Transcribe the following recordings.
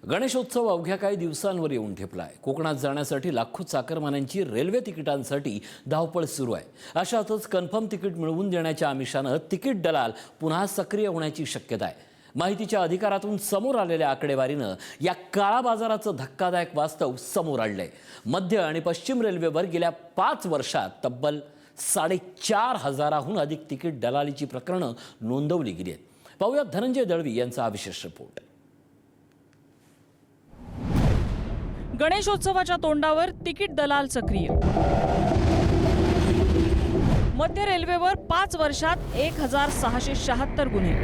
गणेशोत्सव अवघ्या काही दिवसांवर येऊन ठेपलाय। कोकणात जाण्यासाठी लाखो चाकरमान्यांची रेल्वे तिकिटांसाठी धावपळ सुरू आहे। अशातच कन्फर्म तिकीट मिळवून देण्याच्या आमिषानं तिकीट दलाल पुन्हा सक्रिय होण्याची शक्यता आहे। माहितीच्या अधिकारातून समोर आलेल्या आकडेवारीनं या काळा बाजाराचं धक्कादायक वास्तव समोर आणलंय। मध्य आणि पश्चिम रेल्वेवर गेल्या 5 वर्षात तब्बल 4,500हून अधिक तिकीट दलालीची प्रकरणं नोंदवली गेली आहेत। पाहूया धनंजय दळवी यांचा हा विशेष रिपोर्ट। गणेशोत्सवाच्या तोंडावर तिकीट दलाल सक्रिय। मध्य रेल्वेवर 5 वर्षात 1,676 गुन्हे,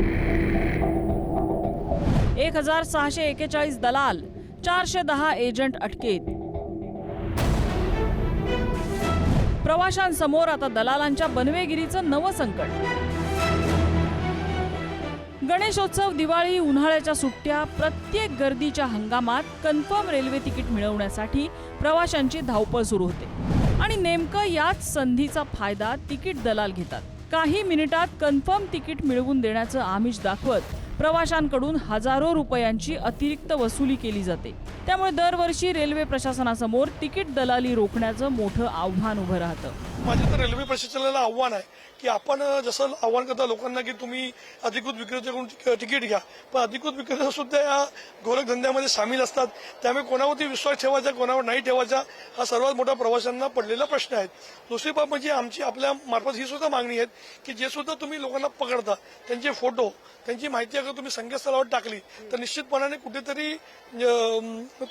1,641 दलाल, 410 एजंट अटकेत। प्रवाशांसमोर आता दलालांच्या बनवेगिरीचं नवं संकट। गणेशोत्सव, दिवाळी, उन्हाळ्याच्या सुट्ट्या, प्रत्येक गर्दीच्या हंगामात कन्फर्म रेल्वे तिकीट मिळवण्यासाठी प्रवाशांची धावपळ सुरू होते आणि नेमकं याच संधीचा फायदा तिकीट दलाल घेतात। काही मिनिटात कन्फर्म तिकीट मिळवून देण्याचं आमिष दाखवत प्रवाशांकडून हजारो रुपयांची अतिरिक्त वसुली केली जाते। त्यामुळे दरवर्षी रेल्वे प्रशासनासमोर तिकीट दलाली रोखण्याचं मोठं आव्हान उभं राहतं। माझे तर रेल्वे प्रशासनाला आव्हान आहे की आपण जसं आव्हान करता लोकांना की तुम्ही अधिकृत विक्रेत्याकडून तिकीट घ्या, पण अधिकृत विक्रेता सुद्धा या गोरख धंद्यामध्ये सामील असतात। त्यामुळे कोणावरती विश्वास ठेवायचा, कोणावर नाही ठेवायचा, हा सर्वात मोठा प्रवाशांना पडलेला प्रश्न आहे। दुसरी बाब म्हणजे आमची आपल्या मार्फत ही सुद्धा मागणी आहे की जे सुद्धा तुम्ही लोकांना पकडता त्यांचे फोटो, त्यांची माहिती अगर तुम्ही संकेतस्थळावर टाकली तर निश्चितपणाने कुठेतरी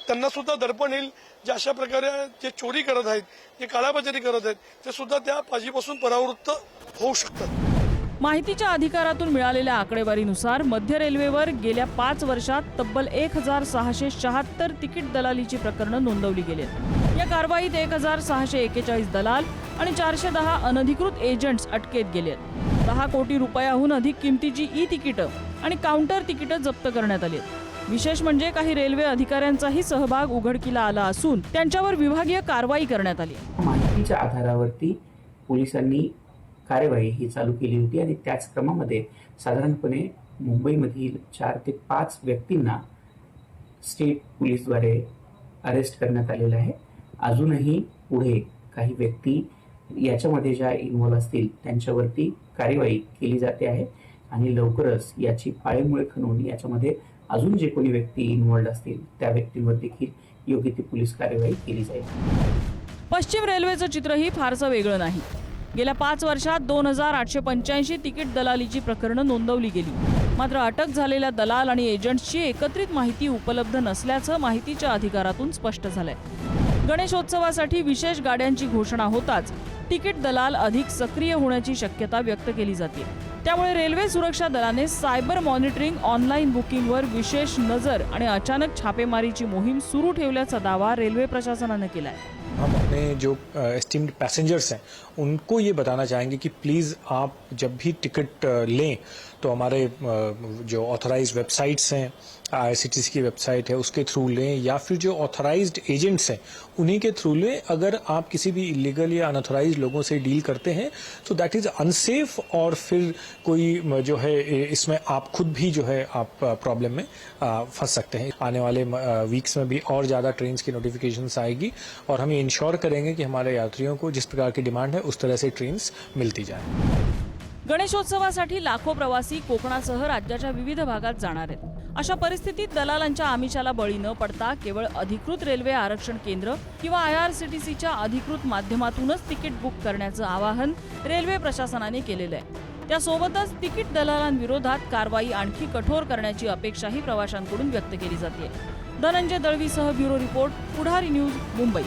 त्यांना सुद्धा दडपण येईल। जे अशा प्रकारे जे चोरी करत आहेत, जे काळाबाजारी करत आहेत, ते सुद्धा त्या पाजीपासून परावृत्त होऊ शकतात। माहितीच्या अधिकारातून मिळालेल्या आकडेवारीनुसार मध्य रेल्वेवर गेल्या 5 वर्षात तब्बल 1,676 तिकीट दलालीची प्रकरणं नोंदवली गेली। या कारवाईत 1,641 दलाल आणि 410 अनधिकृत एजंट्स अटकेत गेले। 10 कोटी रुपयाहून अधिक किमतीची ई तिकीटं आणि काउंटर तिकीटं जप्त करण्यात आली। विशेष म्हणजे काही रेल्वे अधिकाऱ्यांचाही सहभाग उघडकीला आला असून त्यांच्यावर विभागीय कारवाई करण्यात आली। माहितीच्या आधारावरती पोलिसांनी कार्यवाही ही चालू केली होती आणि त्याच क्रमामध्ये साधारणपणे मुंबईमधील 4 ते 5 व्यक्तींना स्टेट पोलीसद्वारे अरेस्ट करण्यात आलेलं आहे। अजूनही पुढे काही व्यक्ती याच्यामध्ये ज्या इन्व्हॉल्व असतील त्यांच्यावरती कार्यवाही केली जाते आहे आणि लवकरच याची पाळेमुळे खणून याच्यामध्ये अजून जे कोणी व्यक्ती इन्व्हॉल्व असतील त्या व्यक्तींवर देखील योग्य ती पोलीस कार्यवाही केली जाईल। पश्चिम रेल्वेचं चित्रही फारसं वेगळं नाही। गेल्या 5 वर्षात 2,885 तिकीट दलालीची प्रकरणं नोंदवली गेली। मात्र अटक झालेल्या दलाल आणि एजंट्सची एकत्रित माहिती उपलब्ध नसल्याचं माहितीच्या अधिकारातून स्पष्ट झालंय। गणेशोत्सवासाठी विशेष गाड्यांची घोषणा होताच तिकीट दलाल अधिक सक्रिय होण्याची शक्यता व्यक्त केली जाते। त्यामुळे रेल्वे सुरक्षा दलाने सायबर मॉनिटरिंग, ऑनलाईन बुकिंगवर विशेष नजर आणि अचानक छापेमारीची मोहीम सुरू ठेवल्याचा दावा रेल्वे प्रशासनाने केलाय। हम अपने जो एस्टीम्ड पैसेंजर्स हैं उनको ये बताना चाहेंगे कि प्लीज़ आप जब भी टिकट लें तो हमारे जो ऑथराइज्ड वेबसाइट्स हैं, IRCTC की वेबसाइट है उसके थ्रू लें या फिर जो ऑथराइज्ड एजेंट्स हैं उन्हीं के थ्रू लें। अगर आप किसी भी इलीगल या अनऑथराइज्ड लोगों से डील करते हैं तो दैट इज़ अनसेफ और फिर कोई जो है इसमें आप खुद भी जो है आप प्रॉब्लम में फंस सकते हैं। आने वाले वीक्स में भी और ज़्यादा ट्रेन्स की नोटिफिकेशंस आएगी और हम ये इंश्योर करेंगे कि हमारे यात्रियों को जिस प्रकार की डिमांड है उस तरह से ट्रेन्स मिलती जाए। गणेशोत्सवासाठी लाखो प्रवासी कोकणासह राज्याच्या विविध भागात जाणार आहेत। अशा परिस्थितीत दलालांच्या आमिषाला बळी न पडता केवळ अधिकृत रेल्वे आरक्षण केंद्र किंवा IRCTCच्या अधिकृत माध्यमातूनच तिकीट बुक करण्याचं आवाहन रेल्वे प्रशासनाने केलेलं आहे। त्यासोबतच तिकीट दलालांविरोधात कारवाई आणखी कठोर करण्याची अपेक्षाही प्रवाशांकडून व्यक्त केली जाते। धनंजय दळवीसह ब्युरो रिपोर्ट, पुढारी न्यूज, मुंबई।